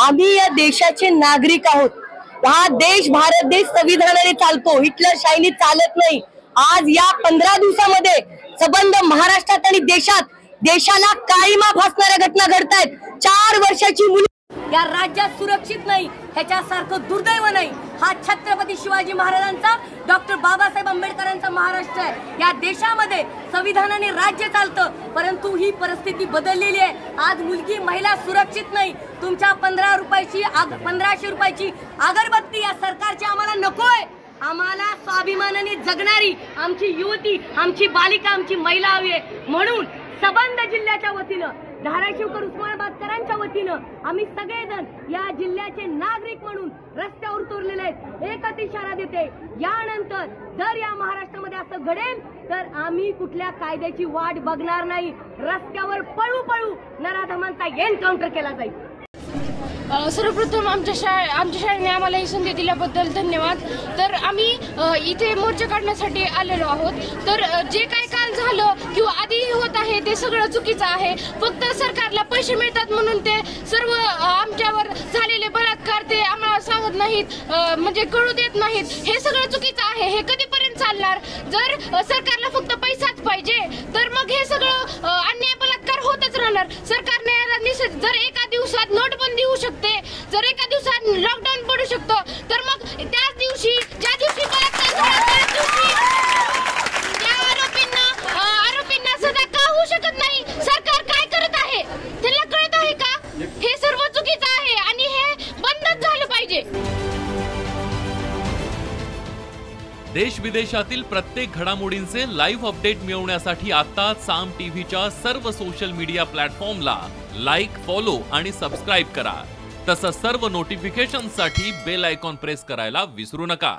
आम्ही या देशाचे नागरिक आहोत। हा देश भारत देश संविधानाने चालतो, हिटलरशाहीने चालत नाही। आज या 15 दिवसामध्ये संबंध महाराष्ट्रात आणि देशाला काळीमा फासणाऱ्या घटना घडतायत। 4 वर्षाची मुली या राज्यात सुरक्षित नाही, ह्याच्यासारखं दुर्दैव नाही। हा छत्रपती शिवाजी महाराजांचा, डॉक्टर बाबासाहेब आंबेडकरांचा महाराष्ट्र आहे। या देशामध्ये संविधानाने राज्य चालतं, परंतु ही परिस्थिती बदललेली आहे। आज मुलगी महिला सुरक्षित नाही। तुमच्या 1500 रुपयाची अगरबत्ती या सरकारची आम्हाला नकोय। आम्हाला स्वाभिमानाने जगणारी आमची युवती, आमची बालिका, आमची महिला हवी आहे। म्हणून संबंध जिल्ह्याच्या वतीनं, धाराशिवकर उस्मानाबादकरांच्या वतीनं आम्ही सगळेजण या जिल्ह्याचे नागरिक म्हणून रस्त्यावर उतरलेले आहेत। एकच इशारा देते, यानंतर जर या महाराष्ट्रामध्ये असं घडेल तर आम्ही कुठल्या कायद्याची वाट बघणार नाही। रस्त्यावर पळू नराधमांचा एन्काउंटर केला जाईल। सर्वप्रथम आमच्या शाळेने आम्हाला ही संधी दिल्याबद्दल धन्यवाद। तर आम्ही इथे मोर्चा काढण्यासाठी आलेलो आहोत। तर जे काही काल झालं किंवा आधी होत आहे ते सगळं चुकीचं आहे। फक्त सरकारला पैसे मिळतात म्हणून ते सर्व आमच्यावर झालेले बलात्कार ते आम्हाला सांगत नाहीत, म्हणजे कळू देत नाहीत। हे सगळं चुकीचं आहे। हे कधीपर्यंत चालणार? जर सरकारला फक्त पैसाच पाहिजे तर मग हे सगळं अन्याय बलात्कार होतच राहणार। सरकारने जर एका दिवसात नोटबंदी होऊ शकते, जर एका दिवसात लॉकडाऊन पडू शकतो, तर मग त्याच दिवशी ज्या दिवशी बलात्कार झाला त्याच दिवशी त्या आरोपींना सजा का होऊ शकत नाही? सरकार काय करत आहे? त्यांना कळत आहे का? हे सर्व चुकीचं आहे आणि हे बंदच झालं पाहिजे। देश विदेशातील प्रत्येक घडामोडींचे लाईव्ह अपडेट मिळवण्यासाठी आता साम टीव्हीच्या सर्व सोशल मीडिया प्लॅटफॉर्मला लाईक, फॉलो आणि सबस्क्राईब करा। तसंच सर्व नोटिफिकेशनसाठी बेल आयकॉन प्रेस करायला विसरू नका।